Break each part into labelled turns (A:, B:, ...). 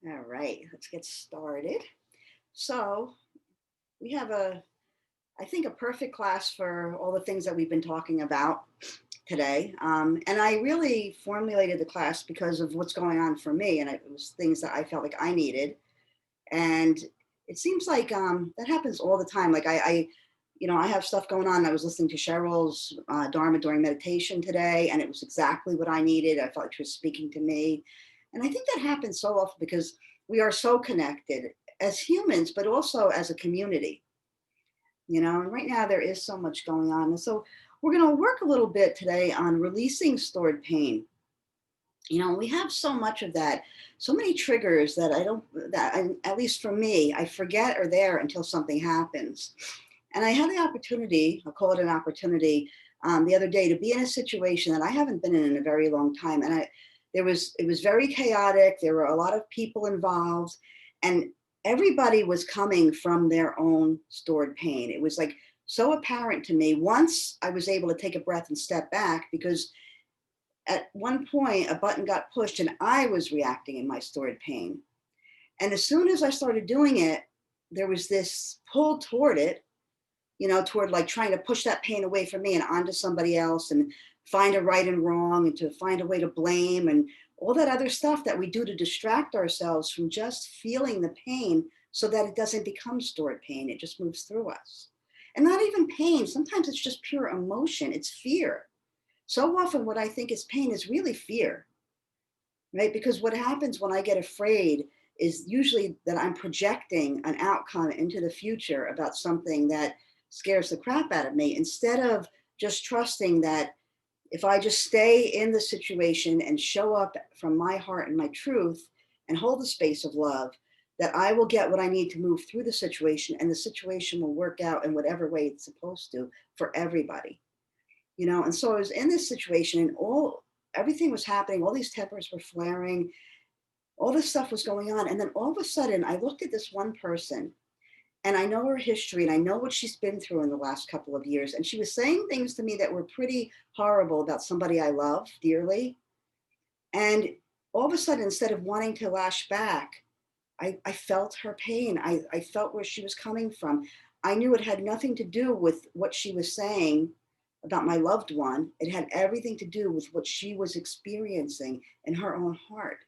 A: All right, let's get started. So, we have I think, a perfect class for all the things that we've been talking about today. And I really formulated the class because of what's going on for me. And it was things that I felt like I needed. And it seems like that happens all the time. Like, I have stuff going on. I was listening to Cheryl's Dharma during meditation today, and it was exactly what I needed. I felt like she was speaking to me. And I think that happens so often because we are so connected as humans, but also as a community, and right now there is so much going on. And so we're going to work a little bit today on releasing stored pain. We have so much of that, so many triggers that at least for me, I forget are there until something happens. And I had the opportunity, I'll call it an opportunity, the other day to be in a situation that I haven't been in a very long time. And it was very chaotic. There were a lot of people involved, and everybody was coming from their own stored pain. It was like so apparent to me once I was able to take a breath and step back, because at one point a button got pushed and I was reacting in my stored pain. And as soon as I started doing it, there was this pull toward it, toward like trying to push that pain away from me and onto somebody else and find a right and wrong and to find a way to blame and all that other stuff that we do to distract ourselves from just feeling the pain so that it doesn't become stored pain. It just moves through us. And not even pain, sometimes it's just pure emotion, it's fear. So often, what I think is pain is really fear, right? Because what happens when I get afraid is usually that I'm projecting an outcome into the future about something that scares the crap out of me instead of just trusting that if I just stay in the situation and show up from my heart and my truth and hold the space of love, that I will get what I need to move through the situation and the situation will work out in whatever way it's supposed to for everybody. And so I was in this situation and everything was happening, all these tempers were flaring, all this stuff was going on. And then all of a sudden I looked at this one person, and I know her history and I know what she's been through in the last couple of years. And she was saying things to me that were pretty horrible about somebody I love dearly. And all of a sudden, instead of wanting to lash back, I felt her pain. I felt where she was coming from. I knew it had nothing to do with what she was saying about my loved one. It had everything to do with what she was experiencing in her own heart.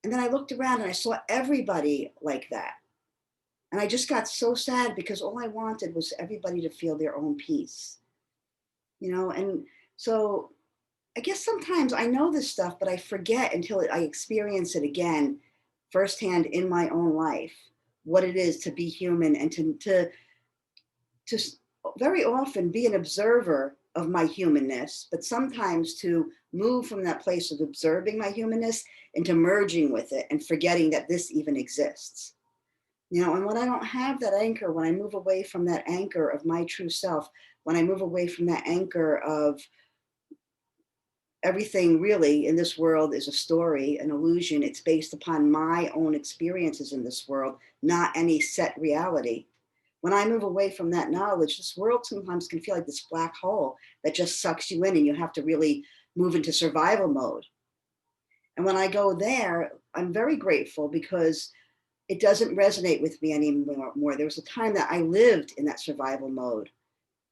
A: And then I looked around and I saw everybody like that. And I just got so sad because all I wanted was everybody to feel their own peace, And so I guess sometimes I know this stuff, but I forget until I experience it again firsthand in my own life, what it is to be human and to very often be an observer of my humanness, but sometimes to move from that place of observing my humanness into merging with it and forgetting that this even exists. And when I don't have that anchor, when I move away from that anchor of my true self, when I move away from that anchor of everything really in this world is a story, an illusion, it's based upon my own experiences in this world, not any set reality. When I move away from that knowledge, this world sometimes can feel like this black hole that just sucks you in and you have to really move into survival mode. And when I go there, I'm very grateful because it doesn't resonate with me anymore. There was a time that I lived in that survival mode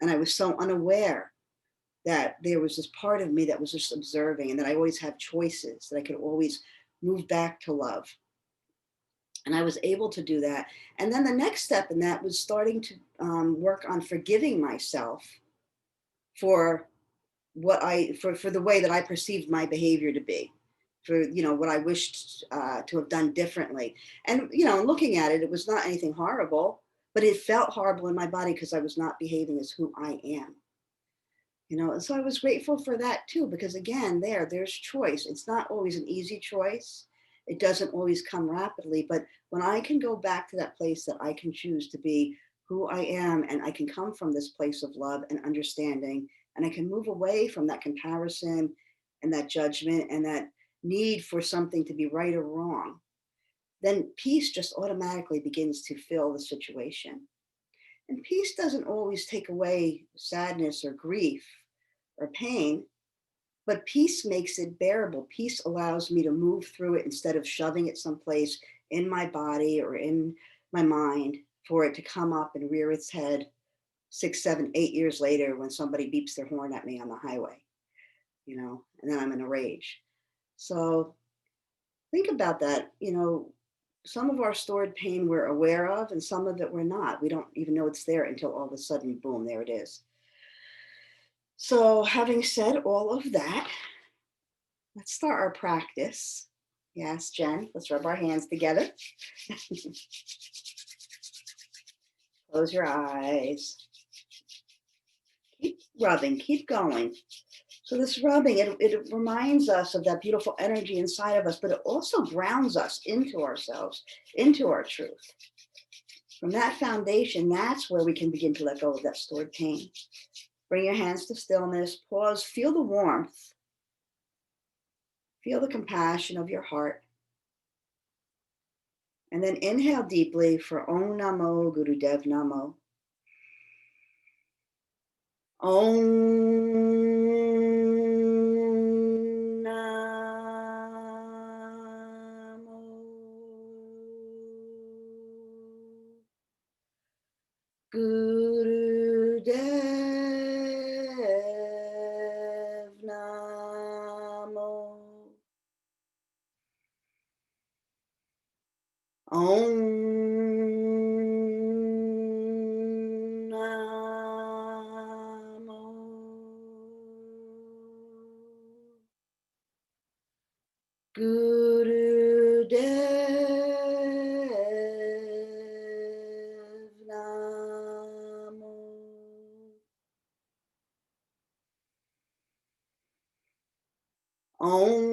A: and I was so unaware that there was this part of me that was just observing and that I always have choices, that I could always move back to love. And I was able to do that. And then the next step in that was starting to work on forgiving myself for for the way that I perceived my behavior to be, for what I wished to have done differently. And looking at it, it was not anything horrible, but it felt horrible in my body because I was not behaving as who I am. And so I was grateful for that too, because again, there's choice. It's not always an easy choice. It doesn't always come rapidly, but when I can go back to that place that I can choose to be who I am, and I can come from this place of love and understanding, and I can move away from that comparison and that judgment and that need for something to be right or wrong, then peace just automatically begins to fill the situation. And peace doesn't always take away sadness or grief or pain. But peace makes it bearable. Peace allows me to move through it instead of shoving it someplace in my body or in my mind for it to come up and rear its head 6, 7, 8 years later when somebody beeps their horn at me on the highway, and then I'm in a rage. So think about that. Some of our stored pain we're aware of, and some of it we're not. We don't even know it's there until all of a sudden, boom, there it is. So, having said all of that, let's start our practice. Yes, Jen, let's rub our hands together. Close your eyes. Keep rubbing, keep going. So this rubbing, it reminds us of that beautiful energy inside of us, but it also grounds us into ourselves, into our truth. From that foundation, that's where we can begin to let go of that stored pain. Bring your hands to stillness, pause, feel the warmth, feel the compassion of your heart. And then inhale deeply for Om Namo Gurudev Namo. Om Namo Gurudev Namo. Om Namo Gurudev Namo. Om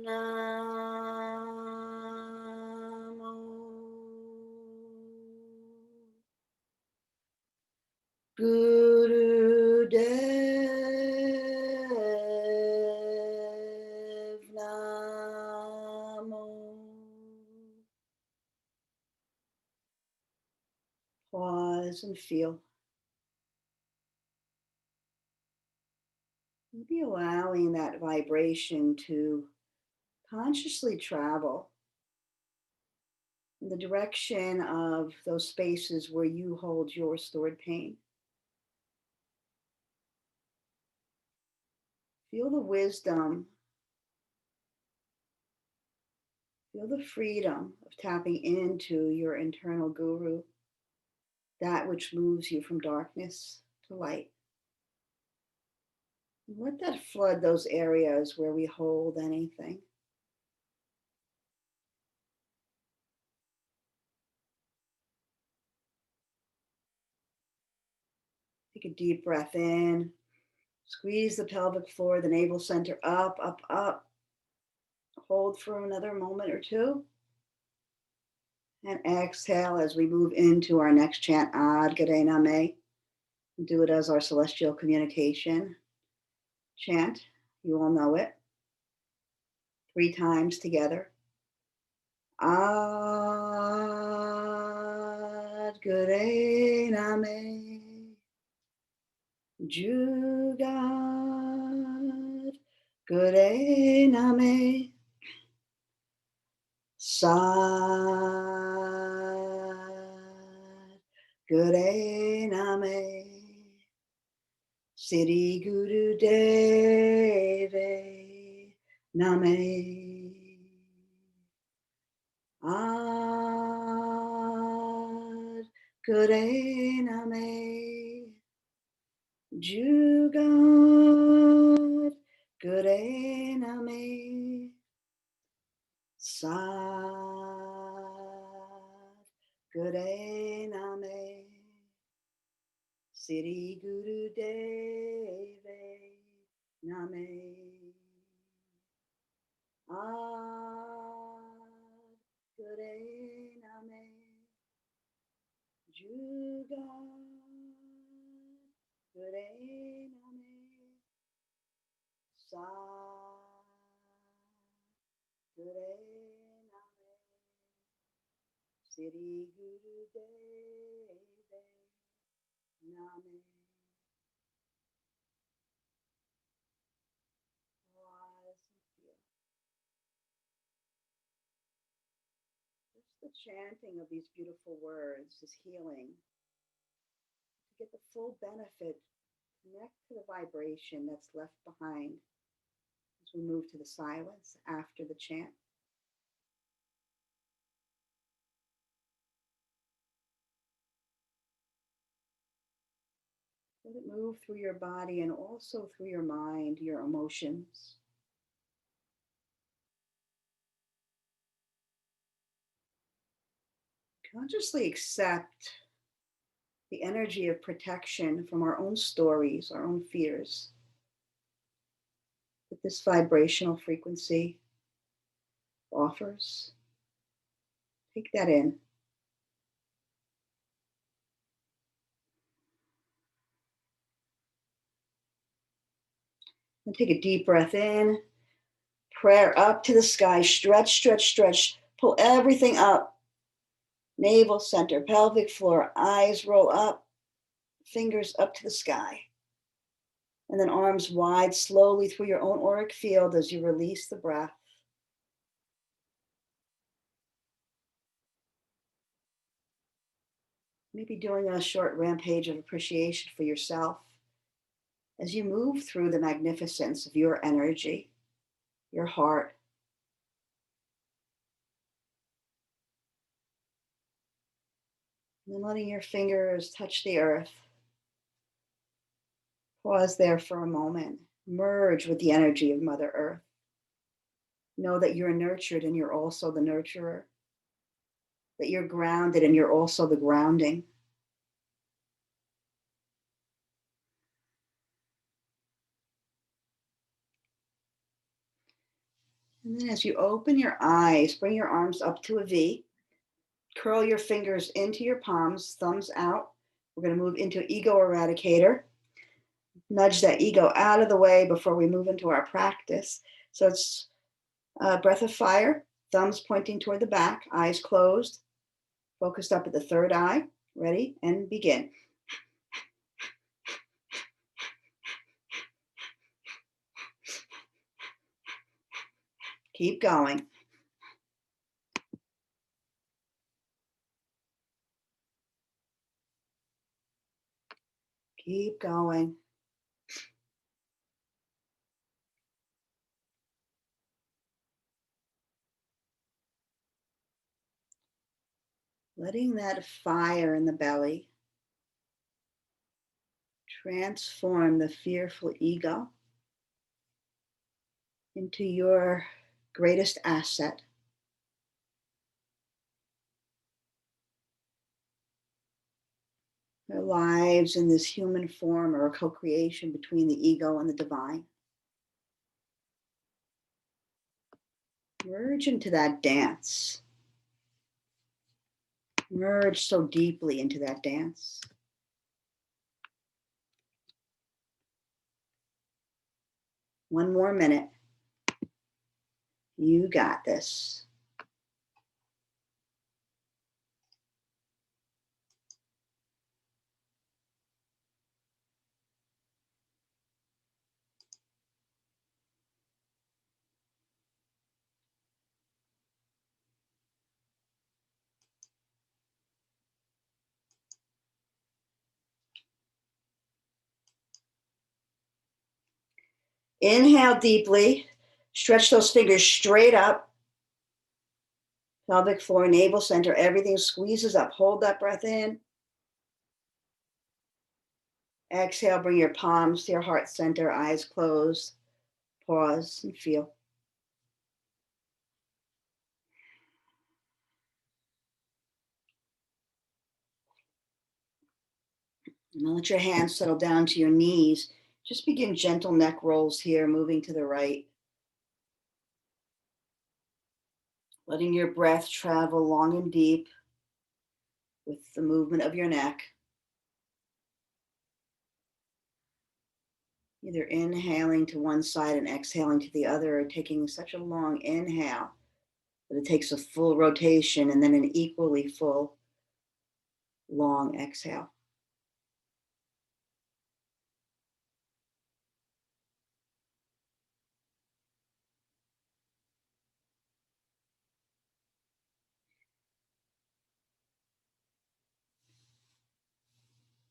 A: Namo Gurudev Namo. Pause and feel. Maybe allowing that vibration to consciously travel in the direction of those spaces where you hold your stored pain. Feel the wisdom, feel the freedom of tapping into your internal guru, that which moves you from darkness to light. And let that flood those areas where we hold anything. Take a deep breath in. Squeeze the pelvic floor, the navel center up, up, up. Hold for another moment or two. And exhale as we move into our next chant, Ad Gare Name. Do it as our celestial communication chant. You all know it. 3 times together. Ad Gare Name. Jugat Gare Name. Sad Gure Name. Siri Guru Deve Name. Ad Gure Name. Jugat Gure Name. Sad Gure Name. Siri Guru Deve Name. Ad Gure Name. Jugat Gure Name. Sad Gure Name. Siri Guru Deve Name. the chanting of these beautiful words, this healing, to get the full benefit, connect to the vibration that's left behind as we move to the silence after the chant. Let it move through your body and also through your mind, your emotions. Consciously accept the energy of protection from our own stories, our own fears, that this vibrational frequency offers. Take that in. And take a deep breath in, prayer up to the sky, stretch, stretch, stretch, pull everything up. Navel center, pelvic floor, eyes roll up, fingers up to the sky. And then arms wide slowly through your own auric field as you release the breath. Maybe doing a short rampage of appreciation for yourself as you move through the magnificence of your energy, your heart. And then letting your fingers touch the earth. Pause there for a moment. Merge with the energy of Mother Earth. Know that you're nurtured and you're also the nurturer. That you're grounded and you're also the grounding. And then as you open your eyes, bring your arms up to a V. Curl your fingers into your palms, thumbs out. We're going to move into ego eradicator. Nudge that ego out of the way before we move into our practice. So it's a breath of fire, thumbs pointing toward the back, eyes closed, focused up at the third eye. Ready? And begin. Keep going. Keep going. Letting that fire in the belly transform the fearful ego into your greatest asset. Our lives in this human form are a co-creation between the ego and the divine. Merge into that dance. Merge so deeply into that dance. One more minute. You got this. Inhale deeply. Stretch those fingers straight up. Pelvic floor, navel center, everything squeezes up. Hold that breath in. Exhale, bring your palms to your heart center, eyes closed. Pause and feel. And then let your hands settle down to your knees. Just begin gentle neck rolls here, moving to the right. Letting your breath travel long and deep with the movement of your neck. Either inhaling to one side and exhaling to the other, or taking such a long inhale that it takes a full rotation and then an equally full long exhale.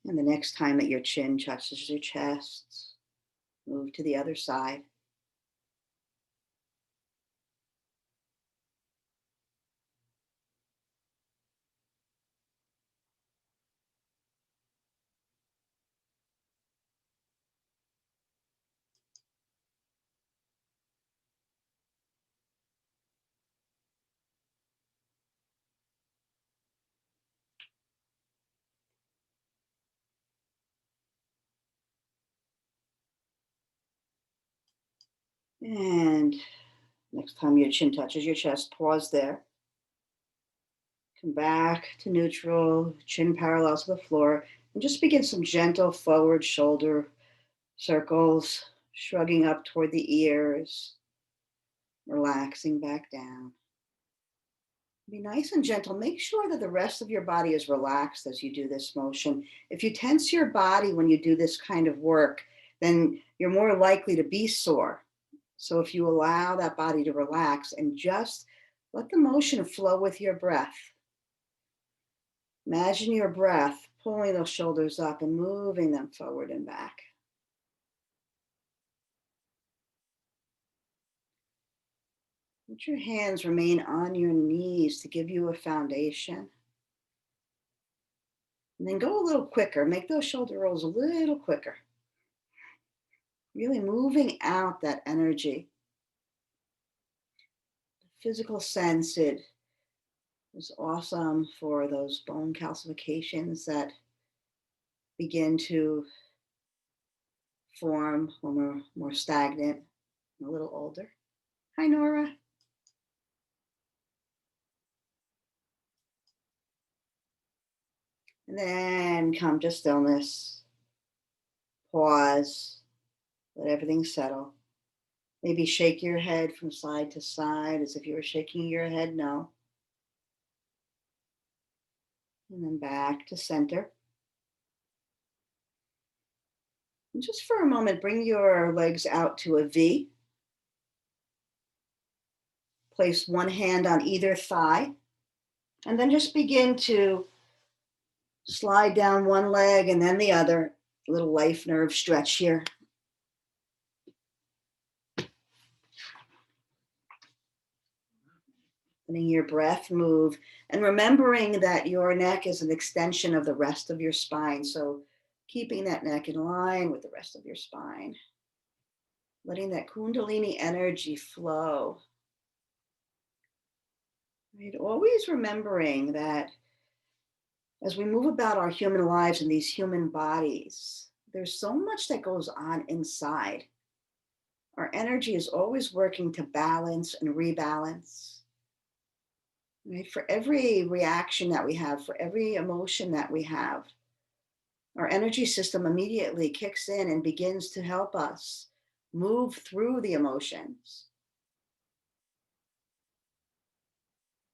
A: And the next time that your chin touches your chest, move to the other side. And next time your chin touches your chest, pause there. Come back to neutral, chin parallel to the floor, and just begin some gentle forward shoulder circles, shrugging up toward the ears, relaxing back down. Be nice and gentle. Make sure that the rest of your body is relaxed as you do this motion. If you tense your body when you do this kind of work, then you're more likely to be sore. So if you allow that body to relax and just let the motion flow with your breath, imagine your breath pulling those shoulders up and moving them forward and back. Let your hands remain on your knees to give you a foundation. And then go a little quicker. Make those shoulder rolls a little quicker. Really moving out that energy. Physical sense, it is awesome for those bone calcifications that begin to form when we're more stagnant and a little older. Hi, Nora. And then come to stillness. Pause. Let everything settle. Maybe shake your head from side to side as if you were shaking your head no. And then back to center. And just for a moment, bring your legs out to a V. Place one hand on either thigh. And then just begin to slide down one leg and then the other. A little life nerve stretch here. Letting your breath move and remembering that your neck is an extension of the rest of your spine. So keeping that neck in line with the rest of your spine. Letting that Kundalini energy flow. Right? Always remembering that as we move about our human lives in these human bodies, there's so much that goes on inside. Our energy is always working to balance and rebalance. Right? For every reaction that we have, for every emotion that we have, our energy system immediately kicks in and begins to help us move through the emotions.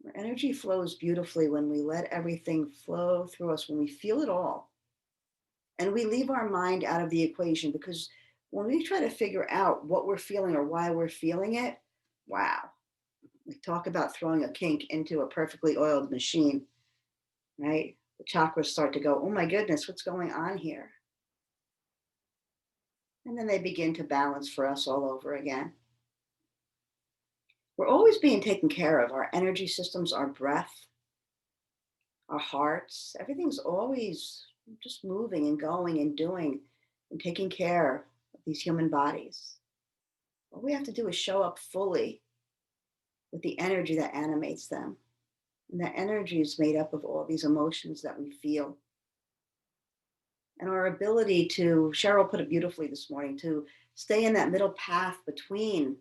A: Our energy flows beautifully when we let everything flow through us, when we feel it all. And we leave our mind out of the equation, because when we try to figure out what we're feeling or why we're feeling it, wow, we talk about throwing a kink into a perfectly oiled machine, right? The chakras start to go, oh my goodness, what's going on here? And then they begin to balance for us all over again. We're always being taken care of. Our energy systems, our breath, our hearts, everything's always just moving and going and doing and taking care of these human bodies. All we have to do is show up fully with the energy that animates them. And that energy is made up of all these emotions that we feel. And our ability to, Cheryl put it beautifully this morning, to stay in that middle path between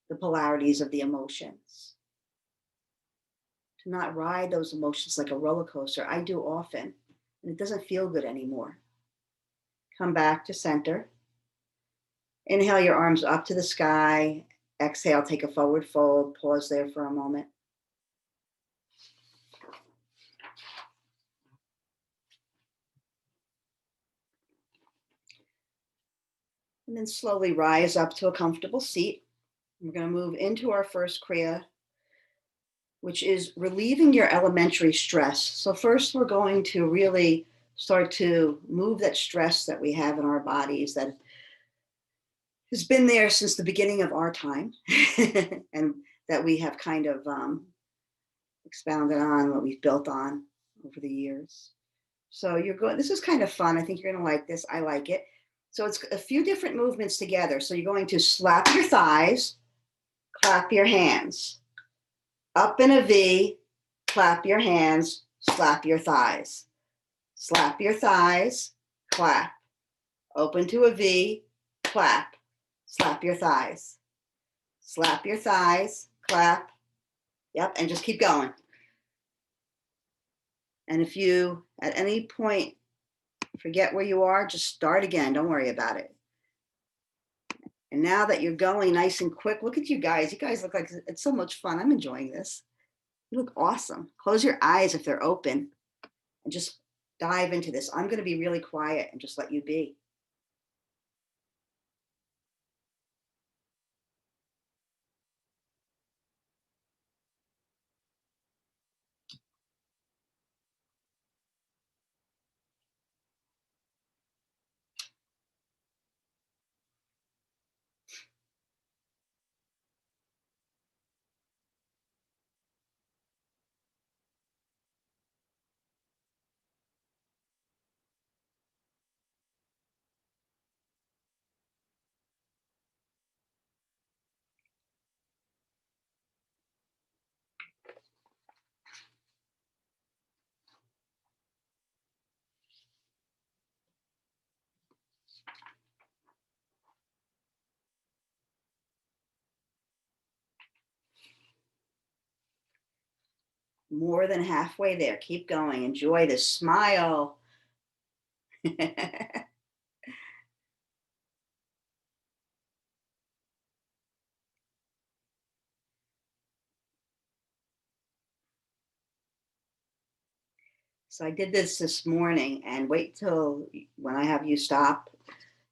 A: the polarities of the emotions. To not ride those emotions like a roller coaster. I do often, and it doesn't feel good anymore. Come back to center. Inhale your arms up to the sky. Exhale, take a forward fold. Pause there for a moment. And then slowly rise up to a comfortable seat. We're going to move into our first Kriya, which is relieving your elementary stress. So first we're going to really start to move that stress that we have in our bodies that has been there since the beginning of our time and that we have kind of expounded on, what we've built on over the years. So you're going, this is kind of fun. I think you're going to like this. I like it. So it's a few different movements together. So you're going to slap your thighs, clap your hands, up in a V, clap your hands, slap your thighs, slap your thighs, clap, open to a V, clap, slap your thighs, slap your thighs, clap. Yep, and just keep going. And if you at any point forget where you are, just start again. Don't worry about it. And now that you're going nice and quick, look at you guys. You guys look like it's so much fun. I'm enjoying this. You look awesome. Close your eyes if they're open and just dive into this. I'm going to be really quiet and just let you be. More than halfway there. Keep going. Enjoy this. Smile. So I did this morning, and wait till when I have you stop.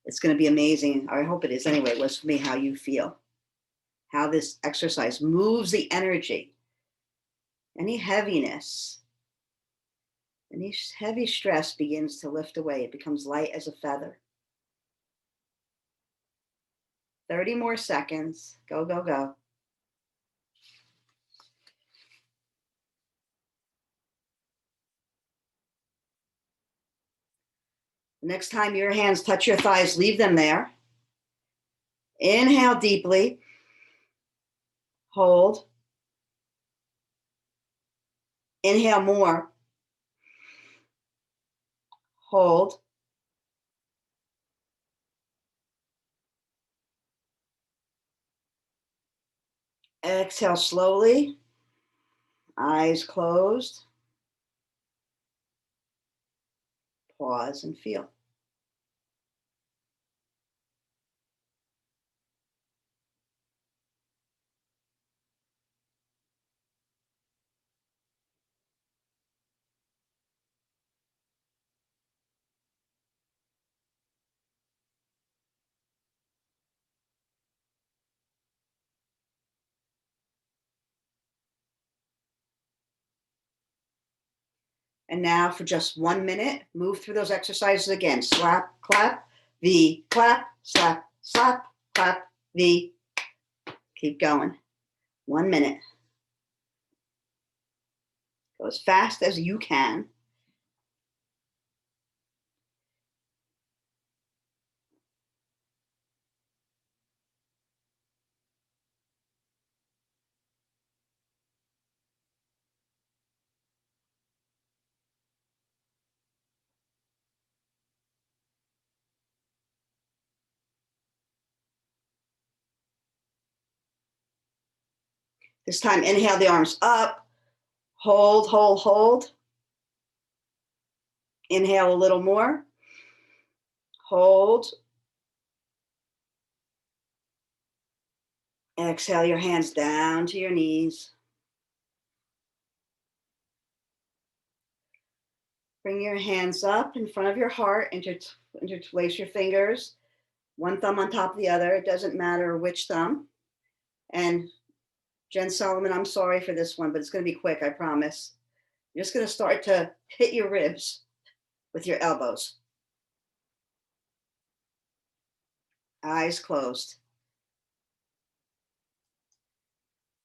A: It's going to be amazing. I hope it is anyway. It was for me how you feel, how this exercise moves the energy, any heaviness, any heavy stress begins to lift away. It becomes light as a feather. 30 more seconds. Go, go, go. Next time your hands touch your thighs, leave them there. Inhale deeply. Hold. Inhale more. Hold. Exhale slowly. Eyes closed. Pause and feel. And now for just 1 minute, move through those exercises again. Slap, clap, V, clap, slap, slap, clap, V. Keep going. 1 minute. Go as fast as you can. This time, inhale the arms up. Hold, hold, hold. Inhale a little more. Hold. Exhale your hands down to your knees. Bring your hands up in front of your heart. Interlace your fingers. One thumb on top of the other. It doesn't matter which thumb. And Jen Solomon, I'm sorry for this one, but it's going to be quick, I promise. You're just going to start to hit your ribs with your elbows, eyes closed.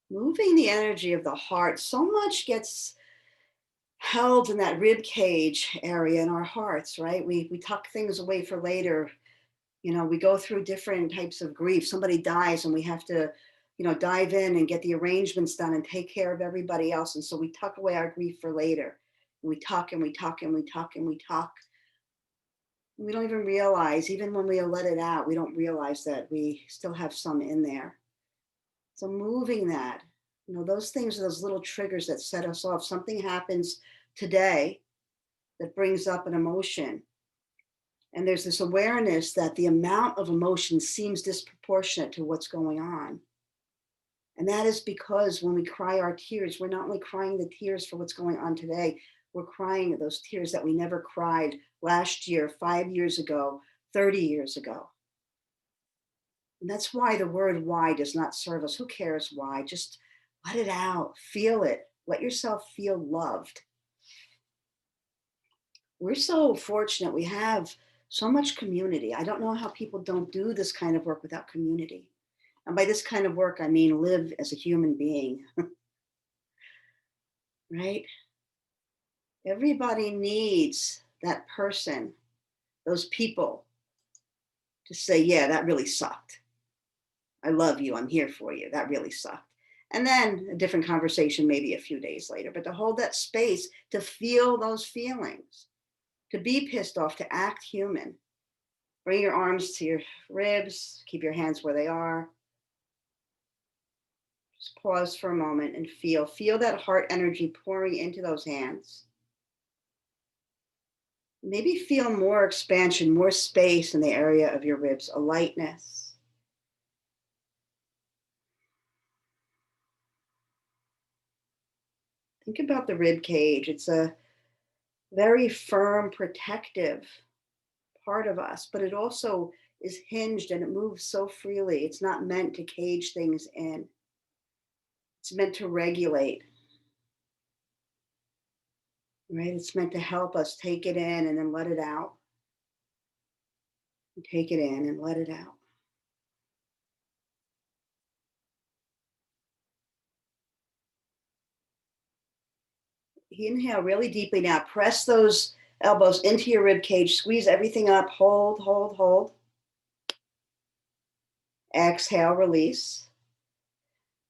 A: Moving the energy of the heart, so much gets held in that rib cage area in our hearts, right? We tuck things away for later. We go through different types of grief. Somebody dies and we have to, dive in and get the arrangements done and take care of everybody else. And so we tuck away our grief for later. We talk and we talk and we talk and we talk. We don't even realize, even when we let it out, we don't realize that we still have some in there. So moving that, those things are those little triggers that set us off. Something happens today that brings up an emotion. And there's this awareness that the amount of emotion seems disproportionate to what's going on. And that is because when we cry our tears, we're not only crying the tears for what's going on today, we're crying those tears that we never cried last year, 5 years ago, 30 years ago. And that's why the word why does not serve us. Who cares why? Just let it out, feel it, let yourself feel loved. We're so fortunate. We have so much community. I don't know how people don't do this kind of work without community. And by this kind of work, I mean live as a human being, right? Everybody needs that person, those people to say, yeah, that really sucked. I love you. I'm here for you. That really sucked. And then a different conversation, maybe a few days later, but to hold that space, to feel those feelings, to be pissed off, to act human. Bring your arms to your ribs, keep your hands where they are. Just pause for a moment and feel that heart energy pouring into those hands. Maybe feel more expansion, more space in the area of your ribs, a lightness. Think about the rib cage. It's a very firm, protective part of us, but it also is hinged and it moves so freely. It's not meant to cage things in. It's meant to regulate, right? It's meant to help us take it in and then let it out. And take it in and let it out. Inhale really deeply now. Press those elbows into your rib cage. Squeeze everything up. Hold, hold, hold. Exhale, release.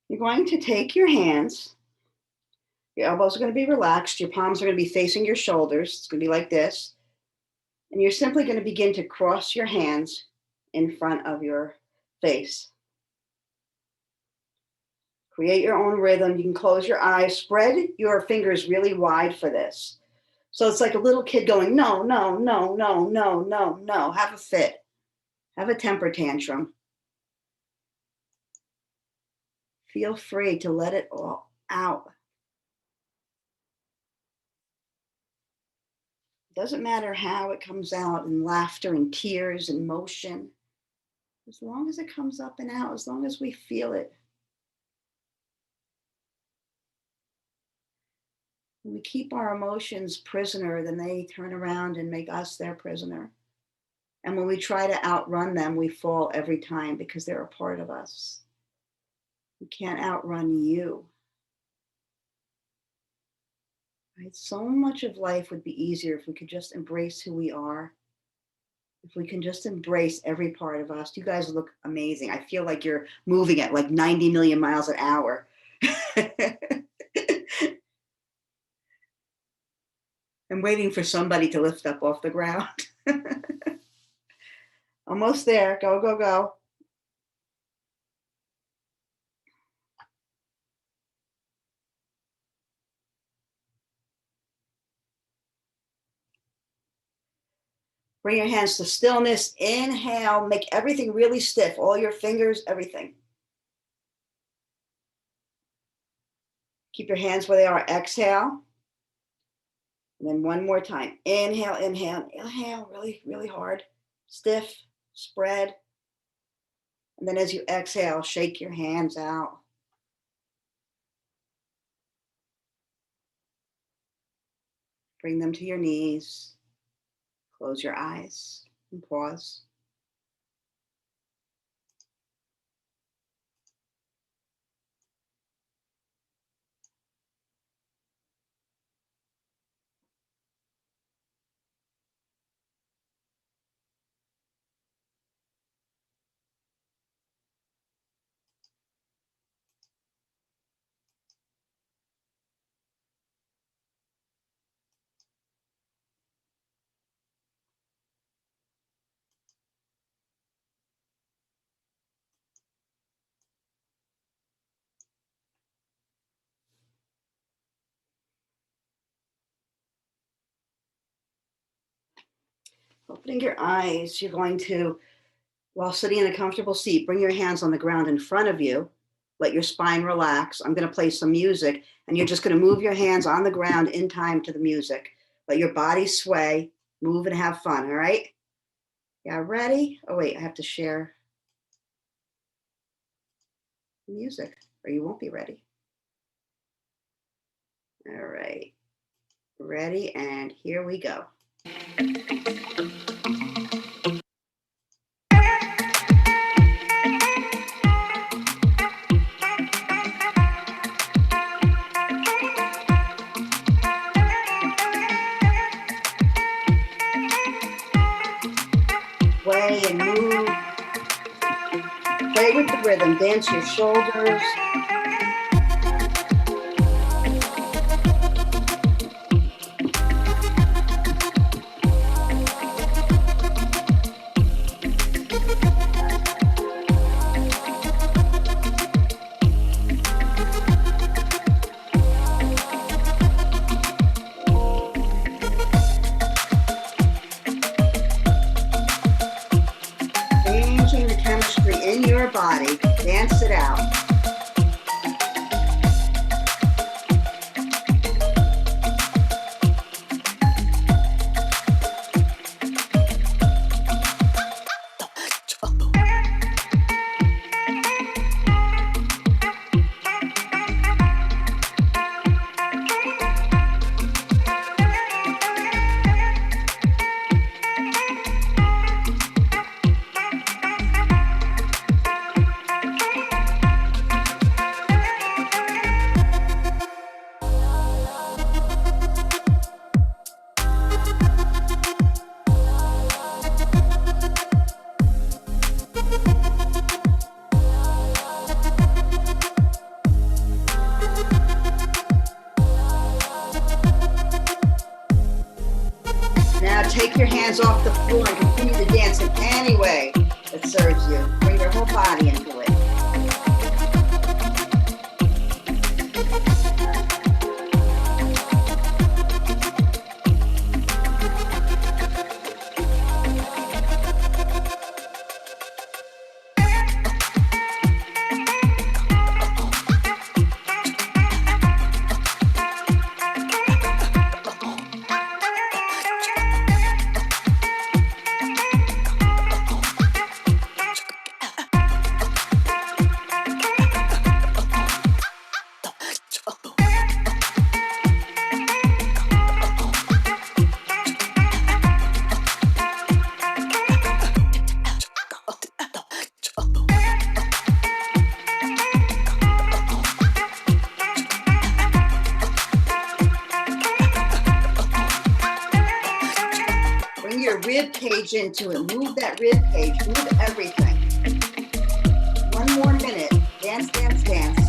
A: You're going to take your hands. Your elbows are going to be relaxed. Your palms are going to be facing your shoulders. It's going to be like this. And you're simply going to begin to cross your hands in front of your face. Create your own rhythm. You can close your eyes. Spread your fingers really wide for this. So it's like a little kid going, no, no, no, no, no, no, no. Have a fit. Have a temper tantrum. Feel free to let it all out. It doesn't matter how it comes out in laughter and tears and motion. As long as it comes up and out, as long as we feel it. When we keep our emotions prisoner, then they turn around and make us their prisoner. And when we try to outrun them, we fall every time because they're a part of us. We can't outrun you. Right? So much of life would be easier if we could just embrace who we are. If we can just embrace every part of us. You guys look amazing. I feel like you're moving at like 90 million miles an hour. I'm waiting for somebody to lift up off the ground. Almost there. Go, go, go. Bring your hands to stillness. Inhale. Make everything really stiff. All your fingers, everything. Keep your hands where they are. Exhale. And then one more time. Inhale, inhale, inhale. Really, really hard. Stiff. Spread. And then as you exhale, shake your hands out. Bring them to your knees. Close your eyes and pause. Opening your eyes, you're going to, while sitting in a comfortable seat, bring your hands on the ground in front of you. Let your spine relax. I'm going to play some music, and you're just going to move your hands on the ground in time to the music. Let your body sway, move, and have fun, all right? Yeah, ready? Oh, wait, I have to share music, or you won't be ready. All right, ready, and here we go. Sway and move. Play with the rhythm. Dance your shoulders. Changing the chemistry in your body. Dance it out. Now take your hands off the floor and continue to dance in any way that serves you. Bring your whole body into it. Bring your rib cage into it. Move that rib cage. Move everything. One more minute. Dance, dance, dance.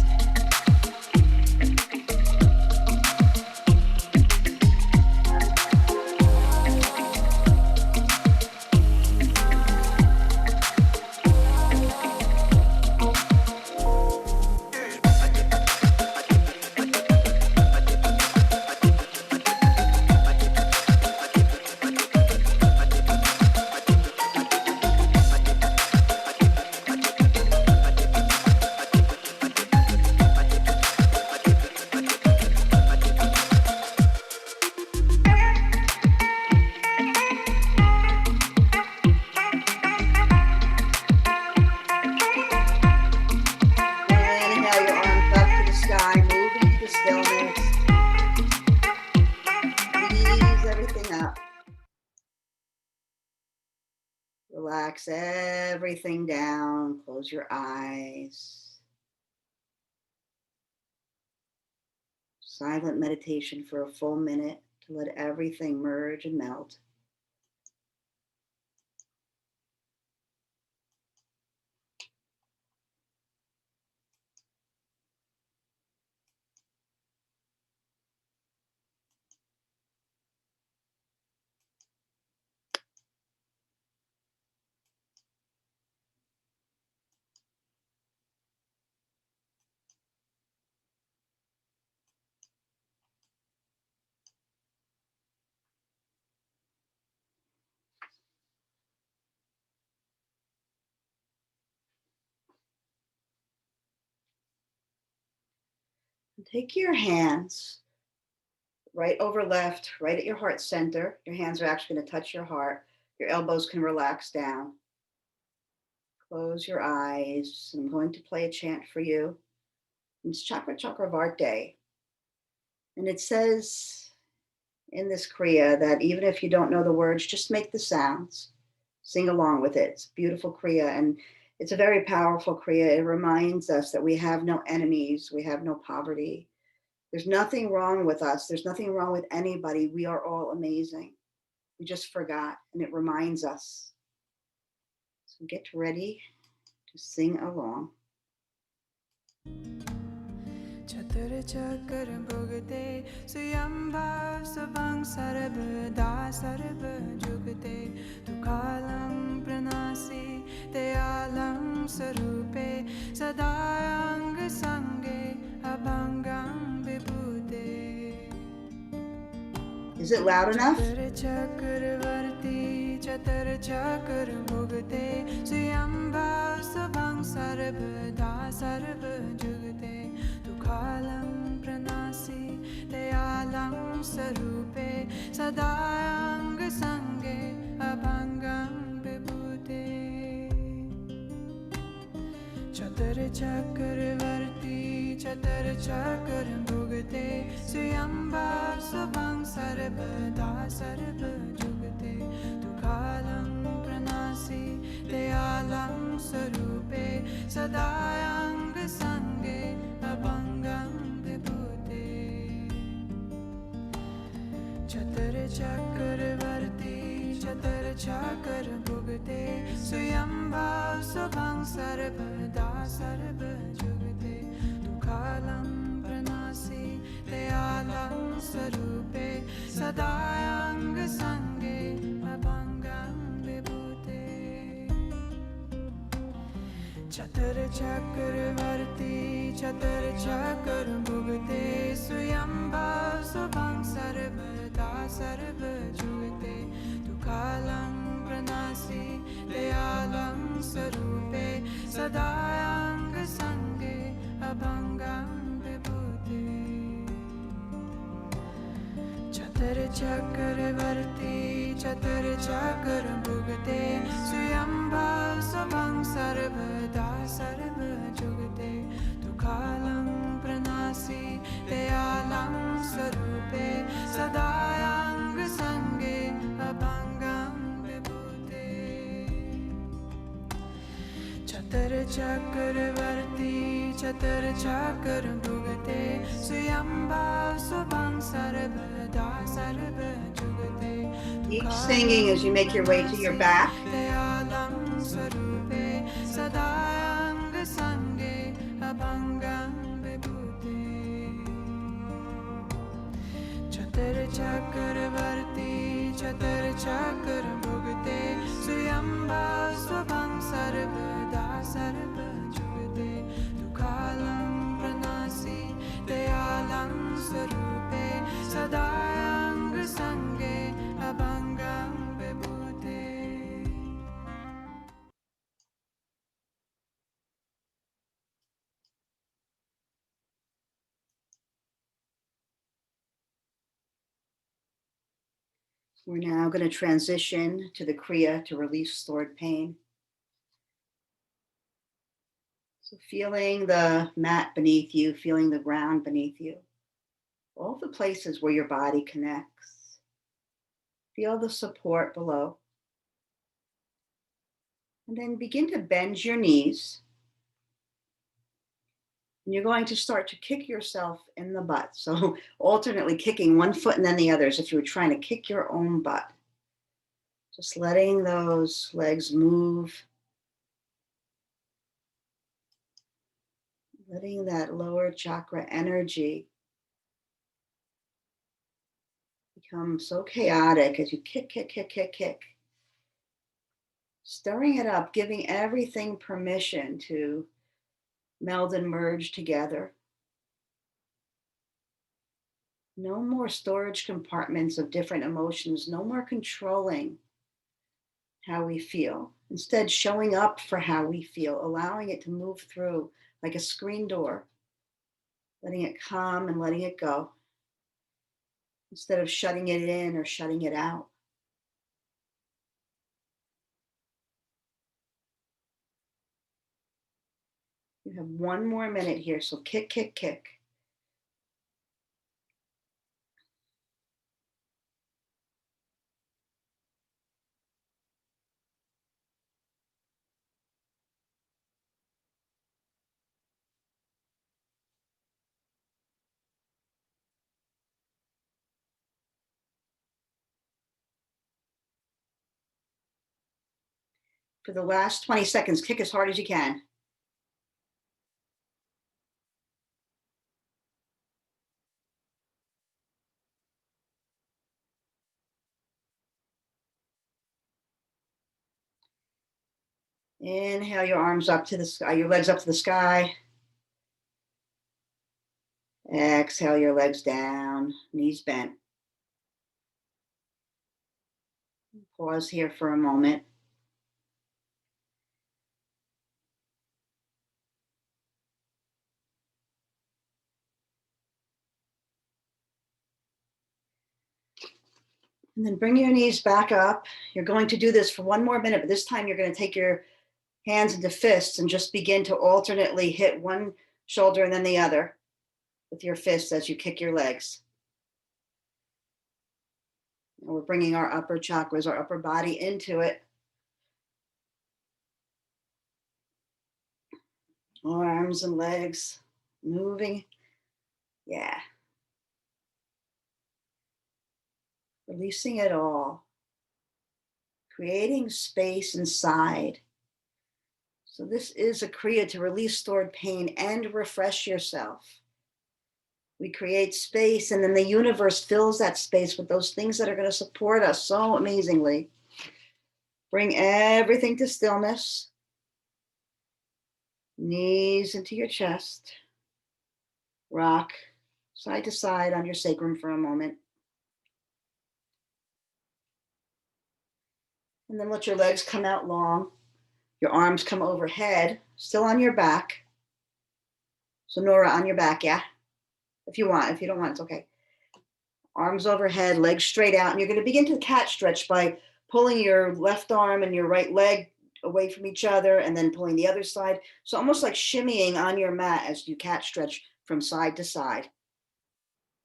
A: relax everything down. Close your eyes. Silent meditation for a full minute to let everything merge and melt. And take your hands right over left, right at your heart center. Your hands are actually going to touch your heart. Your elbows can relax down. Close your eyes. I'm going to play a chant for you. It's Chakra Chakravarti. And it says in this Kriya that even if you don't know the words, just make the sounds. Sing along with it. It's a beautiful Kriya. And it's a very powerful Kriya. It reminds us that we have no enemies. We have no poverty. There's nothing wrong with us. There's nothing wrong with anybody. We are all amazing. We just forgot. And it reminds us. So get ready to sing along.
B: Chatur chakar bhugte Suyambhav sabang sarvada sarva jugte Tukalam pranasi Deyalam sarupe Sadayang sange abhangam vibhute.
A: Is it loud enough?
B: Chatur chakar bhugte Suyambhav sabang sarvada sarva jugte Tukalam pranasi Deyalam sarupe Sadayang sange abhangam vibhute. Chatur chakar bhugte Suyambhav sabang sarvada sarva jugte Tukalam pranasi Deyalam sarupe Sadayang sange abhangam vibhute. Chatur chakar bhugte Suyambhav sabang sarvada sarva jugte Tukalam pranasi Deyalam sarupe Sadayang sange abhangam vibhute. Chatur chakar bhugte Suyambhav sabang sarvada sarva jugte Tukalam pranasi Deyalam sarupe Sadayang sange abhangam vibhute. Chatur chakar bhugte Suyambhav sabang sarvada sarva jugte Tukalam pranasi Deyalam sarupe Sadayang sange abhangam vibhute. Chatur chakar bhugte Suyambhav sabang sarvada sarva jugte
A: Keep singing as you make your way to your back.
B: Deyalam sarupe Sadayang sange abhangam vibhute. Chatur chakar bhugte Suyambhav sabang sarvada sarva jugte Tukalam pranasi Deyalam sarupe Sadayang sange abhangam vibhute.
A: We're now going to transition to the Kriya to release stored pain. So feeling the mat beneath you, feeling the ground beneath you, all the places where your body connects. Feel the support below. And then begin to bend your knees. And you're going to start to kick yourself in the butt. So alternately kicking one foot and then the other as if you were trying to kick your own butt. Just letting those legs move. Letting that lower chakra energy become so chaotic as you kick, kick, kick, kick, kick. Stirring it up, giving everything permission to meld and merge together. No more storage compartments of different emotions, no more controlling how we feel. Instead, showing up for how we feel, allowing it to move through like a screen door, letting it come and letting it go, instead of shutting it in or shutting it out. You have one more minute here, so kick, kick, kick. For the last 20 seconds, kick as hard as you can. Inhale your arms up to the sky, your legs up to the sky. Exhale your legs down, knees bent. Pause here for a moment. And then bring your knees back up. You're going to do this for one more minute, but this time you're going to take your hands into fists and just begin to alternately hit one shoulder and then the other with your fists as you kick your legs. And we're bringing our upper chakras, our upper body into it. Arms and legs moving. Yeah. Releasing it all. Creating space inside. So this is a Kriya to release stored pain and refresh yourself. We create space and then the universe fills that space with those things that are going to support us so amazingly. Bring everything to stillness. Knees into your chest. Rock side to side on your sacrum for a moment. And then let your legs come out long. Your arms come overhead, still on your back. So Nora, on your back, yeah? If you want. If you don't want, it's okay. Arms overhead, legs straight out. And you're going to begin to cat stretch by pulling your left arm and your right leg away from each other and then pulling the other side. So almost like shimmying on your mat as you cat stretch from side to side.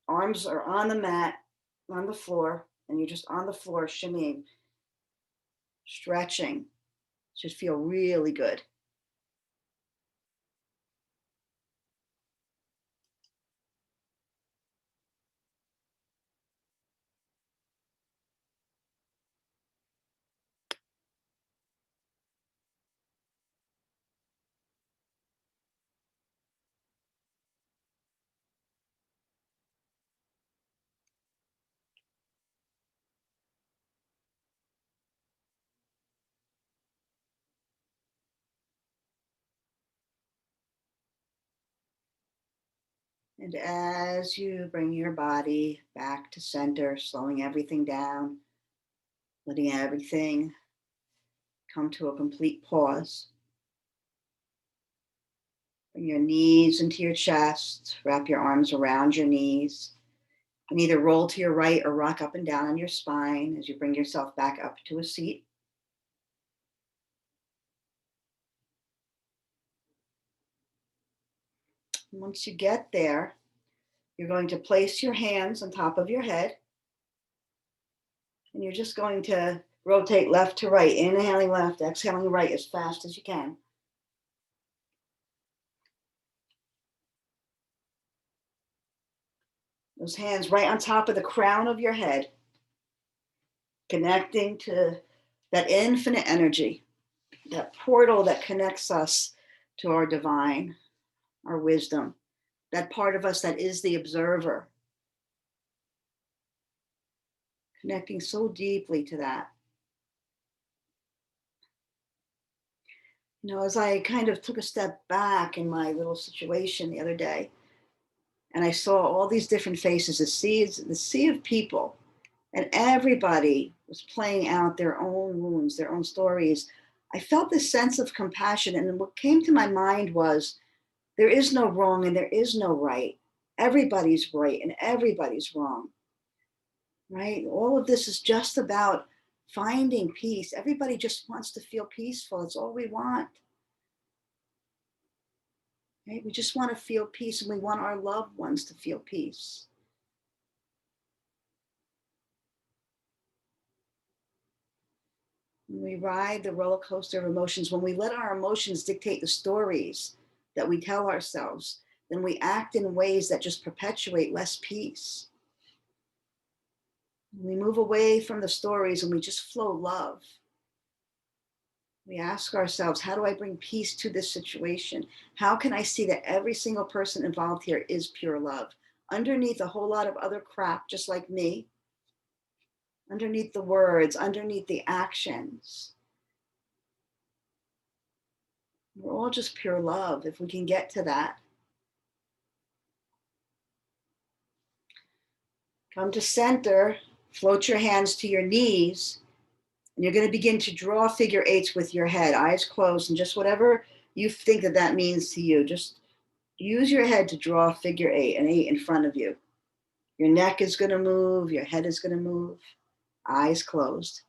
A: Arms are on the mat, on the floor, and you're just on the floor shimmying, stretching. Should feel really good. And as you bring your body back to center, slowing everything down, letting everything come to a complete pause. Bring your knees into your chest, wrap your arms around your knees, and either roll to your right or rock up and down on your spine as you bring yourself back up to a seat. And once you get there, you're going to place your hands on top of your head, and you're just going to Rotate left to right, inhaling left, exhaling right as fast as you can. Those hands right on top of the crown of your head, connecting to that infinite energy, that portal that connects us to our divine, our wisdom, that part of us that is the observer. Connecting so deeply to that. You know, as I kind of took a step back in my little situation the other day, and I saw all these different faces, the sea of people, and everybody was playing out their own wounds, their own stories. I felt this sense of compassion, and what came to my mind was there is no wrong and there is no right. Everybody's right and everybody's wrong, right? All of this is just about finding peace. Everybody just wants to feel peaceful. It's all we want. Right? We just want to feel peace, and we want our loved ones to feel peace. When we ride the roller coaster of emotions, when we let our emotions dictate the stories that we tell ourselves, then we act in ways that just perpetuate less peace. We move away from the stories and we just flow love. We ask ourselves, how do I bring peace to this situation? How can I see that every single person involved here is pure love? Underneath a whole lot of other crap, just like me, underneath the words, underneath the actions, we're all just pure love if we can get to that. Come to center, float your hands to your knees, and you're going to begin to draw figure eights with your head, eyes closed, and just whatever you think that that means to you, just use your head to draw a figure eight, an eight in front of you. Your neck is going to move, your head is going to move, eyes closed.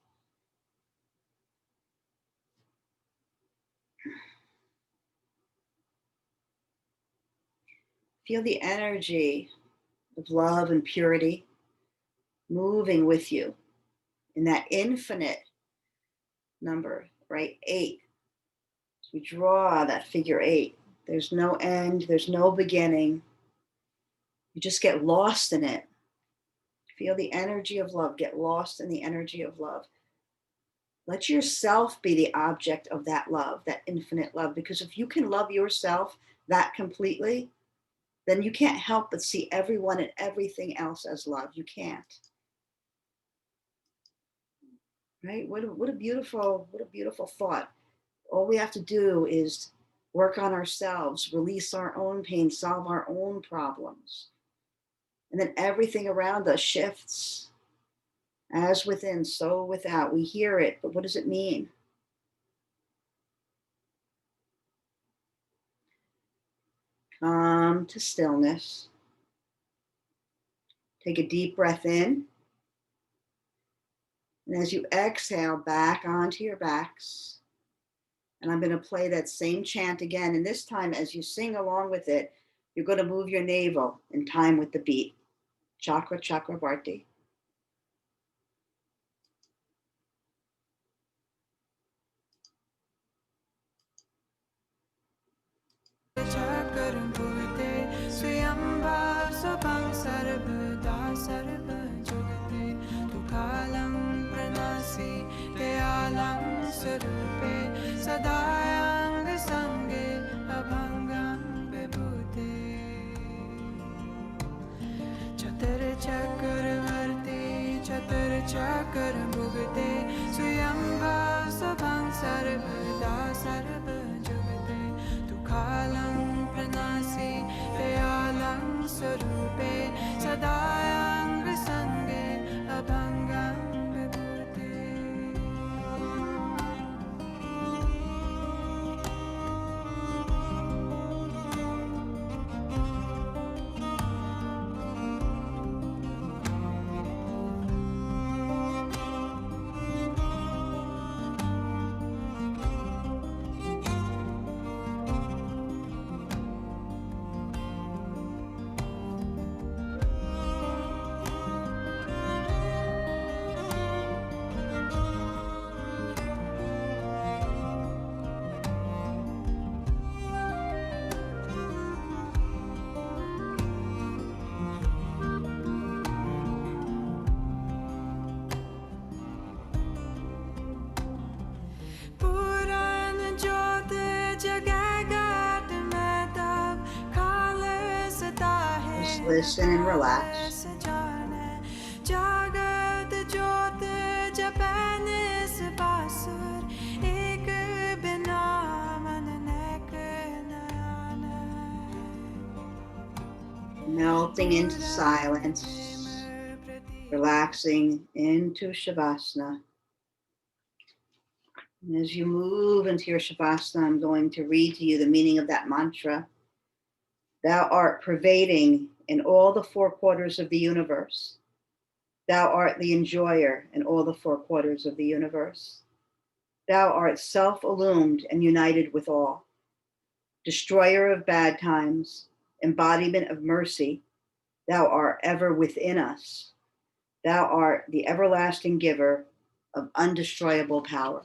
A: Feel the energy of love and purity moving with you in that infinite number, right? 8. So we draw that figure 8. There's no end, there's no beginning. You just get lost in it. Feel the energy of love, get lost in the energy of love. Let yourself be the object of that love, that infinite love, because if you can love yourself that completely, then you can't help but see everyone and everything else as love. You can't. Right? What a beautiful thought. All we have to do is work on ourselves, release our own pain, solve our own problems. And then everything around us shifts. As within, so without. We hear it, but what does it mean? Come to stillness. Take a deep breath in. And as you exhale, back onto your backs. And I'm going to play that same chant again. And this time, as you sing along with it, you're going to move your navel in time with the beat. Chakra, chakra, varti.
B: Chakra bhugate Swayambha Sabhang Sarvada Sarva Jugate Dukhalam Pranasi Dayalam Sarupe Sadayang Visange Abhangam
A: just listen and relax.
B: जागत ज्योत जपैने बासुर एक बिना मन नेक नयन
A: Melting into silence, relaxing into Shavasana. And as you move into your Shavasana, I'm going to read to you the meaning of that mantra. Thou art pervading in all the four quarters of the universe. Thou art the enjoyer in all the four quarters of the universe. Thou art self-illumined and united with all. Destroyer of bad times, embodiment of mercy, thou art ever within us. Thou art the everlasting giver of undestroyable power.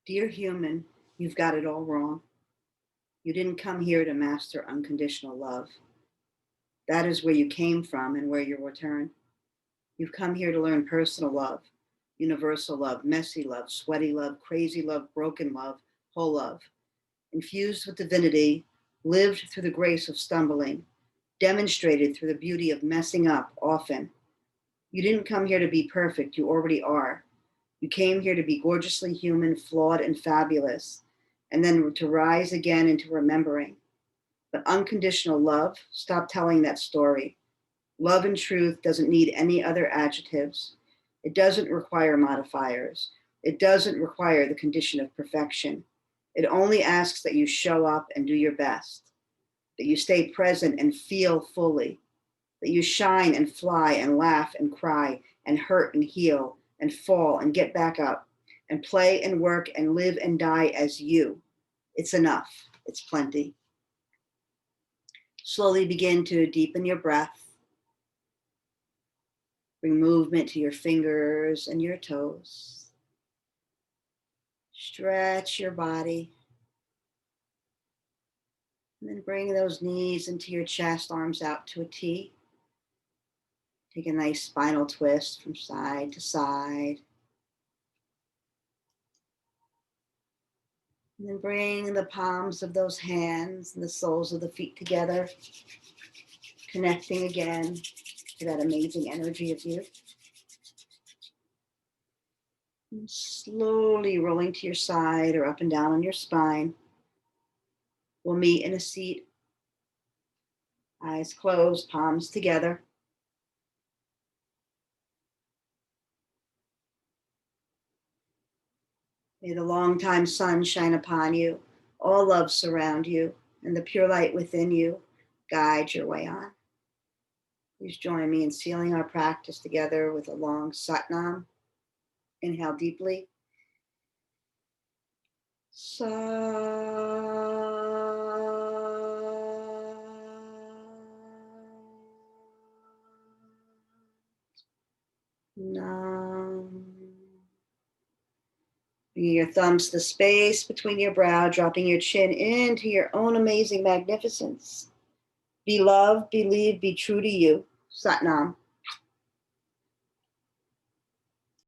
A: Dear human, you've got it all wrong. You didn't come here to master unconditional love. That is where you came from and where you'll return. You've come here to learn personal love, universal love, messy love, sweaty love, crazy love, broken love, whole love, infused with divinity, lived through the grace of stumbling, demonstrated through the beauty of messing up often. You didn't come here to be perfect, you already are. You came here to be gorgeously human, flawed, and fabulous, and then to rise again into remembering. But unconditional love, stop telling that story. Love and truth doesn't need any other adjectives. It doesn't require modifiers. It doesn't require the condition of perfection. It only asks that you show up and do your best, that you stay present and feel fully, that you shine and fly and laugh and cry and hurt and heal and fall and get back up and play and work and live and die as you. It's enough. It's plenty. Slowly begin to deepen your breath. Bring movement to your fingers and your toes. Stretch your body. And then bring those knees into your chest, arms out to a T. Take a nice spinal twist from side to side. And then bring the palms of those hands and the soles of the feet together, connecting again to that amazing energy of you. And slowly rolling to your side or up and down on your spine. We'll meet in a seat, eyes closed, palms together. May the long-time sun shine upon you, all love surround you, and the pure light within you guide your way on. Please join me in sealing our practice together with a long Satnam. Inhale deeply. Sa. Nam. Bringing your thumbs to the space between your brow, dropping your chin into your own amazing magnificence. Be loved, believe, be true to you. Satnam.